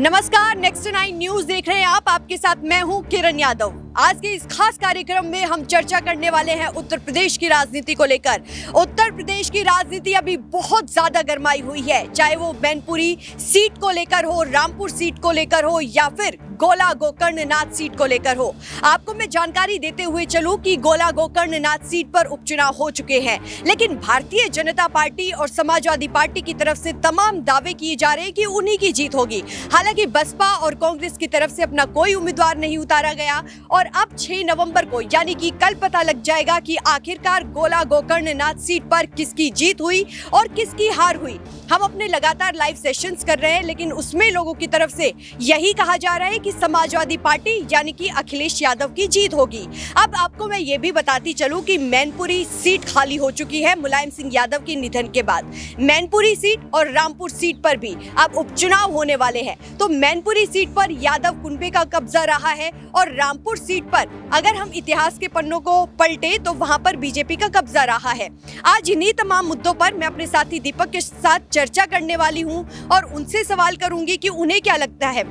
नमस्कार, next 9 news देख रहे हैं आप। आपके साथ मैं हूं किरण यादव। आज के इस खास कार्यक्रम में हम चर्चा करने वाले हैं उत्तर प्रदेश की राजनीति को लेकर। उत्तर प्रदेश की राजनीति अभी बहुत ज्यादा गरमाई हुई है, चाहे वो मैनपुरी सीट को लेकर हो, रामपुर सीट को लेकर हो या फिर गोला गोकर्णनाथ सीट को लेकर हो। आपको मैं जानकारी देते हुए चलूं कि गोला गोकर्णनाथ सीट पर उपचुनाव हो चुके हैं, लेकिन भारतीय जनता पार्टी और समाजवादी पार्टी की तरफ से तमाम दावे किए जा रहे हैं कि उन्हीं की जीत होगी। हालांकि बसपा और कांग्रेस की तरफ से अपना कोई उम्मीदवार नहीं उतारा गया और अब 6 नवंबर को यानी कि कल पता लग जाएगा कि आखिरकार गोला गोकर्णनाथ सीट पर किसकी जीत हुई और किसकी हार हुई। हम अपने लगातार लाइव सेशंस कर रहे हैं, लेकिन उसमें लोगों की तरफ से यही कहा जा रहा है कि समाजवादी पार्टी यानी कि अखिलेश यादव की जीत होगी। अब आपको मैं ये भी बताती चलूं कि मैनपुरी सीट खाली हो चुकी है मुलायम सिंह यादव के निधन के बाद। मैनपुरी सीट और रामपुर सीट पर भी अब उपचुनाव होने वाले हैं। तो मैनपुरी सीट पर यादव कुनबे का कब्जा रहा है और रामपुर सीट पर अगर हम इतिहास के पन्नों को पलटे तो वहां पर बीजेपी का कब्जा रहा है। आज इन्हीं तमाम मुद्दों पर मैं अपने साथी दीपक के साथ चर्चा करने वाली हूं और उनसे सवाल करूंगी कि उन्हें क्या लगता है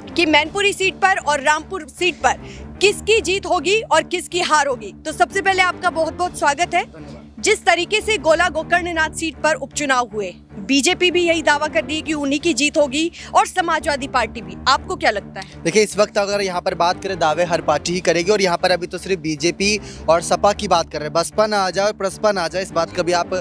कि मैनपुरी सीट पर और रामपुर सीट पर किसकी जीत होगी और किसकी हार होगी। तो सबसे पहले आपका बहुत बहुत स्वागत है। जिस तरीके से गोला गोकर्णनाथ सीट पर उपचुनाव हुए, बीजेपी भी यही दावा कर दी कि उन्हीं की जीत होगी और समाजवादी पार्टी भी। आपको क्या लगता है? देखिए, इस वक्त अगर यहाँ पर बात करें, दावे हर पार्टी ही करेगी और यहाँ पर अभी तो सिर्फ बीजेपी और सपा की बात कर रहे हैं। बसपा ना आ जाए और प्रसपा ना आ जाए, इस बात का भी आप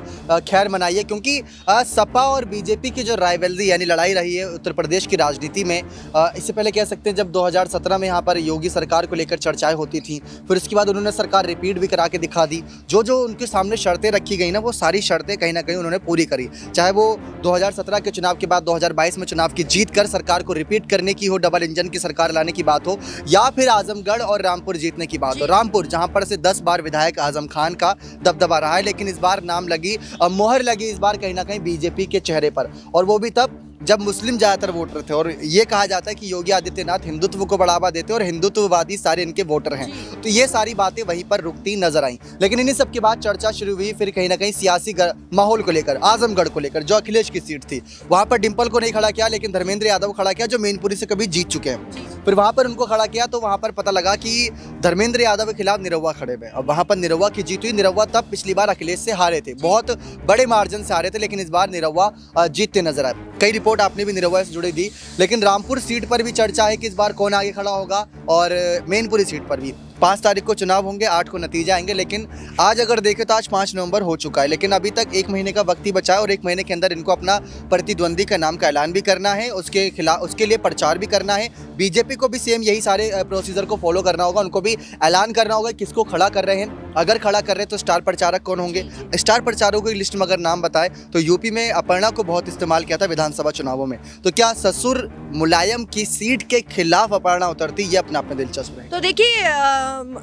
खैर मनाइए, क्योंकि सपा और बीजेपी की जो राइवलरी यानी लड़ाई रही है उत्तर प्रदेश की राजनीति में, इससे पहले कह सकते हैं जब 2017 में यहाँ पर योगी सरकार को लेकर चर्चाएं होती थी, फिर उसके बाद उन्होंने सरकार रिपीट भी करा के दिखा दी। जो उनके सामने शर्तें रखी गई ना, वो सारी शर्तें कहीं ना कहीं उन्होंने पूरी करी। चाहे वो 2017 के चुनाव के बाद 2022 में चुनाव की जीत कर सरकार को रिपीट करने की हो, डबल इंजन की सरकार लाने की बात हो, या फिर आजमगढ़ और रामपुर जीतने की बात हो। रामपुर जहां पर से 10 बार विधायक आजम खान का दबदबा रहा है, लेकिन इस बार नाम लगी, मोहर लगी इस बार कहीं ना कहीं बीजेपी के चेहरे पर, और वो भी तब जब मुस्लिम ज़्यादातर वोटर थे। और ये कहा जाता है कि योगी आदित्यनाथ हिंदुत्व को बढ़ावा देते और हिंदुत्ववादी सारे इनके वोटर हैं। तो ये सारी बातें वहीं पर रुकती नजर आई। लेकिन इन्हीं सब के बाद चर्चा शुरू हुई फिर कहीं ना कहीं सियासी माहौल को लेकर, आजमगढ़ को लेकर, जो अखिलेश की सीट थी वहाँ पर डिम्पल को नहीं खड़ा किया, लेकिन धर्मेंद्र यादव खड़ा किया, जो मैनपुरी से कभी जीत चुके हैं। फिर वहाँ पर उनको खड़ा किया तो वहाँ पर पता लगा कि धर्मेंद्र यादव के खिलाफ निरहुआ खड़े हुए। अब वहाँ पर निरहुआ की जीत हुई। निरहुआ तब पिछली बार अखिलेश से हारे थे, बहुत बड़े मार्जिन से हारे थे, लेकिन इस बार निरहुआ जीतते नजर आए। कई रिपोर्ट आपने भी निरहुआ से जुड़ी दी। लेकिन रामपुर सीट पर भी चर्चा है कि इस बार कौन आगे खड़ा होगा, और मैनपुरी सीट पर भी 5 तारीख को चुनाव होंगे, 8 को नतीजा आएंगे। लेकिन आज अगर देखें तो आज 5 नवंबर हो चुका है, लेकिन अभी तक 1 महीने का वक्त ही बचा है और 1 महीने के अंदर इनको अपना प्रतिद्वंदी का नाम का ऐलान भी करना है, उसके खिलाफ उसके लिए प्रचार भी करना है। बीजेपी को भी सेम यही सारे प्रोसीजर को फॉलो करना होगा, उनको भी ऐलान करना होगा किसको खड़ा कर रहे हैं। अगर खड़ा कर रहे हैं तो स्टार प्रचारक कौन होंगे। स्टार प्रचारकों की लिस्ट में अगर नाम बताए तो यूपी में अपर्णा को बहुत इस्तेमाल किया था विधानसभा चुनावों में। तो क्या ससुर मुलायम की सीट के खिलाफ अपर्णा उतरती, ये अपने आप में दिलचस्प है। तो देखिए,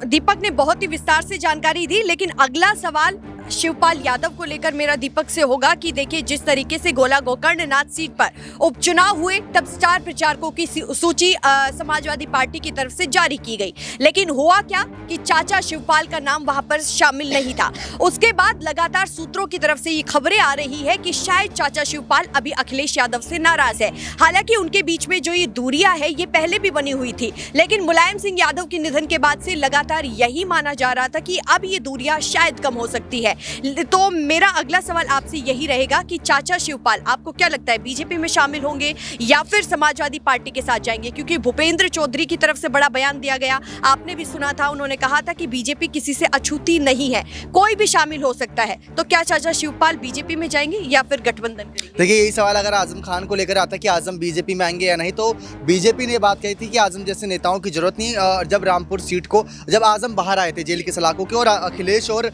दीपक ने बहुत ही विस्तार से जानकारी दी, लेकिन अगला सवाल शिवपाल यादव को लेकर मेरा दीपक से होगा कि देखिए, जिस तरीके से गोला गोकर्णनाथ सीट पर उपचुनाव हुए तब स्टार प्रचारकों की सूची समाजवादी पार्टी की तरफ से जारी की गई, लेकिन हुआ क्या कि चाचा शिवपाल का नाम वहां पर शामिल नहीं था। उसके बाद लगातार सूत्रों की तरफ से ये खबरें आ रही है कि शायद चाचा शिवपाल अभी अखिलेश यादव से नाराज है। हालांकि उनके बीच में जो ये दूरियां है ये पहले भी बनी हुई थी, लेकिन मुलायम सिंह यादव के निधन के बाद से लगातार यही माना जा रहा था कि अब ये दूरियां शायद कम हो सकती है। तो मेरा अगला सवाल आपसे यही रहेगा कि चाचा शिवपाल आपको क्या लगता है, बीजेपी में शामिल होंगे या फिर समाजवादी पार्टी के साथ जाएंगे? क्योंकि भूपेंद्र चौधरी की तरफ से बड़ा बयान दिया गया, आपने भी सुना था, उन्होंने कहा था कि बीजेपी किसी से अछूती नहीं है, कोई भी शामिल हो सकता है। तो क्या चाचा शिवपाल बीजेपी में जाएंगे या फिर गठबंधन करेंगे? देखिए, यही सवाल अगर आजम खान को लेकर आता कि आजम बीजेपी में आएंगे या नहीं, तो बीजेपी ने बात कही थी कि आजम जैसे नेताओं की जरूरत नहीं। जब रामपुर सीट को, जब आजम बाहर आए थे जेल की सलाखों के और अखिलेश और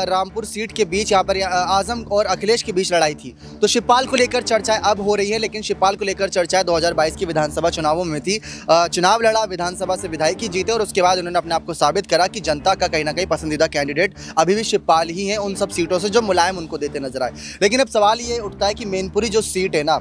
रामपुर सीट के बीच यहाँ पर आजम और अखिलेश के बीच लड़ाई थी, तो शिवपाल को लेकर चर्चाएं अब हो रही है। लेकिन शिवपाल को लेकर चर्चाएं 2022 की विधानसभा चुनावों में थी। चुनाव लड़ा, विधानसभा से विधायकी जीते और उसके बाद उन्होंने अपने आप को साबित करा कि जनता का कहीं ना कहीं पसंदीदा कैंडिडेट अभी भी शिवपाल ही है उन सब सीटों से जो मुलायम उनको देते नजर आए। लेकिन अब सवाल ये उठता है कि मैनपुरी जो सीट है ना,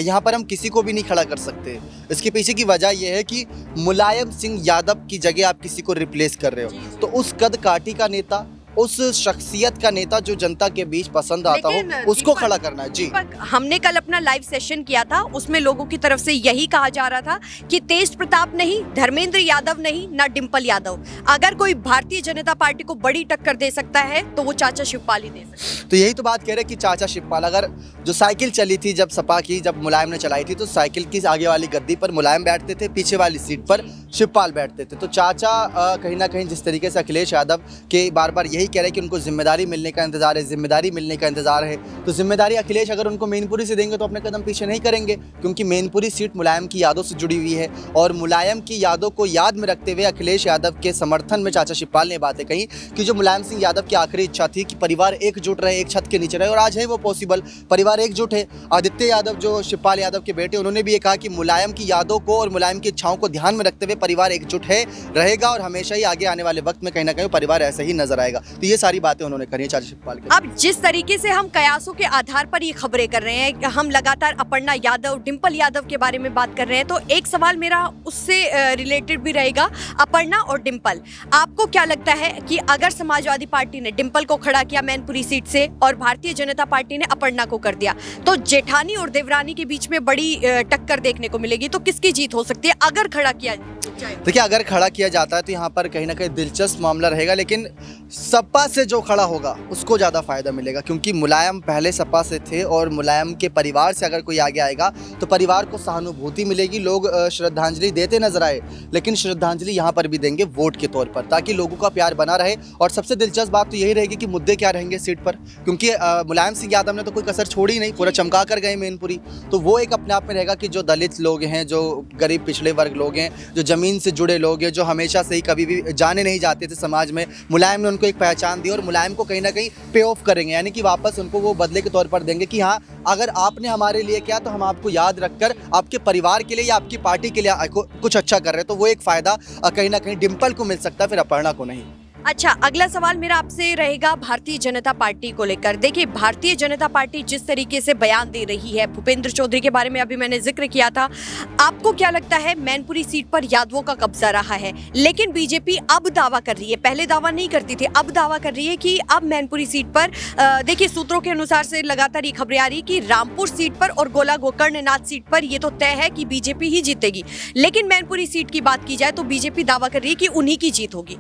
यहाँ पर हम किसी को भी नहीं खड़ा कर सकते। इसके पीछे की वजह यह है कि मुलायम सिंह यादव की जगह आप किसी को रिप्लेस कर रहे हो, तो उस कद काठी का नेता, उस शख्सियत का नेता जो जनता के बीच पसंद आता हो, उसको खड़ा करना है। जी, हमने कल अपना लाइव सेशन किया था, उसमें लोगों की तरफ से यही कहा जा रहा था कि तेज प्रताप नहीं, धर्मेंद्र यादव नहीं, ना डिंपल यादव, अगर कोई भारतीय जनता पार्टी को बड़ी टक्कर दे सकता है तो वो चाचा शिवपाल ही दे सकता है। तो यही तो बात कह रहे हैं कि चाचा शिवपाल, अगर जो साइकिल चली थी जब सपा की, जब मुलायम ने चलाई थी, तो साइकिल की आगे वाली गद्दी पर मुलायम बैठते थे, पीछे वाली सीट पर शिवपाल बैठते थे। तो चाचा कहीं ना कहीं जिस तरीके से अखिलेश यादव के बार बार यही कह रहे हैं कि उनको जिम्मेदारी मिलने का इंतजार है, जिम्मेदारी मिलने का इंतजार है, तो जिम्मेदारी अखिलेश अगर उनको मैनपुरी से देंगे तो अपने कदम पीछे नहीं करेंगे, क्योंकि मैनपुरी सीट मुलायम की यादों से जुड़ी हुई है। और मुलायम की यादों को याद में रखते हुए अखिलेश यादव के समर्थन में चाचा शिवपाल ने बातें कही कि जो मुलायम सिंह यादव की आखिरी इच्छा थी कि परिवार एकजुट रहे, एक छत के नीचे रहे, और आज है वो पॉसिबल, परिवार एकजुट है। आदित्य यादव जो शिवपाल यादव के बेटे, उन्होंने भी ये कहा कि मुलायम की यादों को और मुलायम की इच्छाओं को ध्यान में रखते हुए परिवार एकजुट है, रहेगा, और हमेशा ही आगे आने वाले वक्त में कहीं ना कहीं परिवार ऐसे ही नजर आएगा। तो ये सारी बातें उन्होंने करी चाचा शिवपाल के। अब जिस तरीके से हम कयासों के आधार पर ये खबरें कर रहे हैं, हम लगातार अपर्णा यादव, डिंपल यादव के बारे में बात कर रहे हैं, तो एक सवाल मेरा उससे रिलेटेड भी रहेगा। अपर्णा और डिंपल, आपको क्या लगता है कि अगर समाजवादी पार्टी ने डिंपल को खड़ा किया मैनपुरी सीट से और भारतीय जनता पार्टी ने अपर्णा को कर दिया, तो जेठानी और देवरानी के बीच में बड़ी टक्कर देखने को मिलेगी, तो किसकी जीत हो सकती है अगर खड़ा किया जाए? देखिए, अगर खड़ा किया जाता है तो यहाँ पर कहीं ना कहीं दिलचस्प मामला रहेगा, लेकिन सपा से जो खड़ा होगा उसको ज़्यादा फायदा मिलेगा, क्योंकि मुलायम पहले सपा से थे और मुलायम के परिवार से अगर कोई आगे आएगा तो परिवार को सहानुभूति मिलेगी, लोग श्रद्धांजलि देते नजर आए, लेकिन श्रद्धांजलि यहाँ पर भी देंगे वोट के तौर पर, ताकि लोगों का प्यार बना रहे। और सबसे दिलचस्प बात तो यही रहेगी कि मुद्दे क्या रहेंगे सीट पर, क्योंकि मुलायम सिंह यादव ने तो कोई कसर छोड़ी नहीं, पूरा चमका कर गए मैनपुरी, तो वो एक अपने आप में रहेगा कि जो दलित लोग हैं, जो गरीब पिछड़े वर्ग लोग हैं, जो जमीन से जुड़े लोग हैं, जो हमेशा से ही कभी भी जाने नहीं जाते थे समाज में, मुलायम ने उनको एक पहचान दी और मुलायम को कहीं ना कहीं पे ऑफ करेंगे, यानी कि वापस उनको वो बदले के तौर पर देंगे कि हाँ, अगर आपने हमारे लिए किया तो हम आपको याद रखकर आपके परिवार के लिए या आपकी पार्टी के लिए कुछ अच्छा कर रहे हैं। तो वो एक फायदा कहीं ना कहीं डिंपल को मिल सकता है, फिर अपर्णा को नहीं। अच्छा, अगला सवाल मेरा आपसे रहेगा भारतीय जनता पार्टी को लेकर। देखिए, भारतीय जनता पार्टी जिस तरीके से बयान दे रही है, भूपेंद्र चौधरी के बारे में अभी मैंने जिक्र किया था, आपको क्या लगता है मैनपुरी सीट पर यादवों का कब्जा रहा है, लेकिन बीजेपी अब दावा कर रही है, पहले दावा नहीं करती थी, अब दावा कर रही है कि अब मैनपुरी सीट पर देखिए, सूत्रों के अनुसार से लगातार ये खबरें आ रही कि रामपुर सीट पर और गोला गोकर्णनाथ सीट पर ये तो तय है कि बीजेपी ही जीतेगी, लेकिन मैनपुरी सीट की बात की जाए तो बीजेपी दावा कर रही है कि उन्हीं की जीत होगी।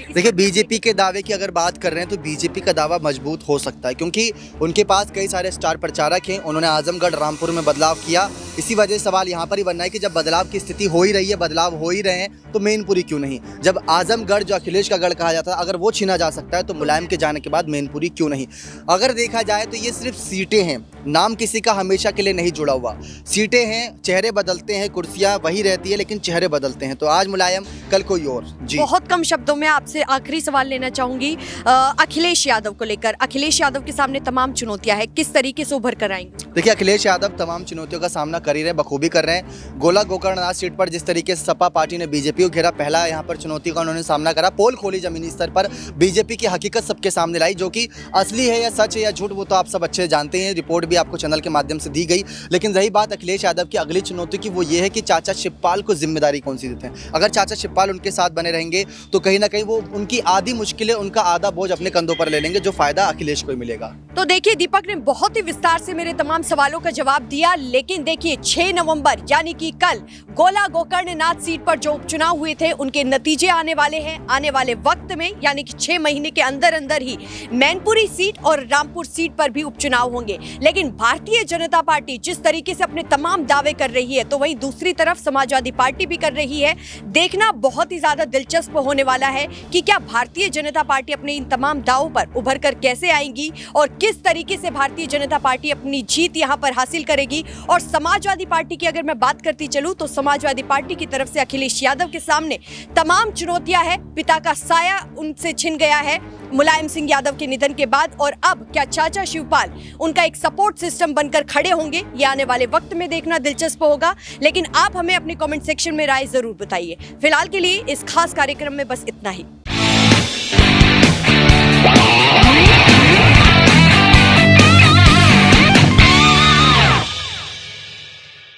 देखिए, बीजेपी के दावे की अगर बात कर रहे हैं तो बीजेपी का दावा मजबूत हो सकता है, क्योंकि उनके पास कई सारे स्टार प्रचारक हैं, उन्होंने आजमगढ़ रामपुर में बदलाव किया। इसी वजह से सवाल यहाँ पर ही बनना है कि जब बदलाव की स्थिति हो ही रही है, बदलाव हो ही रहे हैं, तो मैनपुरी क्यों नहीं? जब आजमगढ़ जो अखिलेश का गढ़ कहा जाता है, अगर वो छीना जा सकता है तो मुलायम के जाने के बाद मैनपुरी क्यों नहीं? अगर देखा जाए तो ये सिर्फ सीटें हैं, नाम किसी का हमेशा के लिए नहीं जुड़ा हुआ, सीटें हैं, चेहरे बदलते हैं, कुर्सियाँ वही रहती है लेकिन चेहरे बदलते हैं, तो आज मुलायम कल कोई और। जी, बहुत कम शब्दों में आपसे आखिरी सवाल लेना चाहूंगी अखिलेश यादव को लेकर। अखिलेश यादव के सामने तमाम चुनौतियां हैं, किस तरीके से उभर कर आएंगे? देखिए, अखिलेश यादव तमाम चुनौतियों का सामना कर ही रहे, बखूबी कर रहे हैं। गोला गोकर्णनाथ सीट पर जिस तरीके से सपा पार्टी ने बीजेपी को घेरा, पहला यहाँ पर चुनौती का उन्होंने सामना करा, पोल खोली जमीनी स्तर पर, बीजेपी की हकीकत सबके सामने लाई, जो कि असली है या सच है या झूठ वो तो आप सब अच्छे जानते हैं, रिपोर्ट भी आपको चैनल के माध्यम से दी गई। लेकिन रही बात अखिलेश यादव की अगली चुनौती की, वो ये है कि चाचा शिवपाल को जिम्मेदारी कौन सी देते हैं। अगर चाचा शिवपाल उनके साथ बने रहेंगे तो कहीं ना कहीं वो उनकी आधी मुश्किलें, उनका आधा बोझ अपने कंधों पर ले लेंगे, जो फायदा अखिलेश को ही मिलेगा। तो देखिए, दीपक ने बहुत ही विस्तार से मेरे तमाम सवालों का जवाब दिया, लेकिन देखिए 6 नवंबर यानी कि कल गोला गोकर्णनाथ सीट पर जो उपचुनाव हुए थे उनके नतीजे आने वाले हैं, आने वाले वक्त में, यानी कि 6 महीने के अंदर अंदर ही मैनपुरी सीट और रामपुर सीट पर भी उपचुनाव होंगे। लेकिन भारतीय जनता पार्टी जिस तरीके से अपने तमाम दावे कर रही है, तो वहीं दूसरी तरफ समाजवादी पार्टी भी कर रही है। देखना बहुत ही ज्यादा दिलचस्प होने वाला है कि क्या भारतीय जनता पार्टी अपने इन तमाम दावों पर उभर कर कैसे आएंगी और किस तरीके से भारतीय जनता पार्टी अपनी जीत यहां पर हासिल करेगी। और समाजवादी पार्टी की अगर मैं बात करती चलूं तो समाजवादी पार्टी की तरफ से अखिलेश यादव के सामने तमाम चुनौतियां हैं। पिता का साया उनसे छिन गया है मुलायम सिंह यादव के निधन के बाद, और अब क्या चाचा शिवपाल उनका एक सपोर्ट सिस्टम बनकर खड़े होंगे, ये आने वाले वक्त में देखना दिलचस्प होगा। लेकिन आप हमें अपने कमेंट सेक्शन में राय जरूर बताइए। फिलहाल के लिए इस खास कार्यक्रम में बस इतना ही।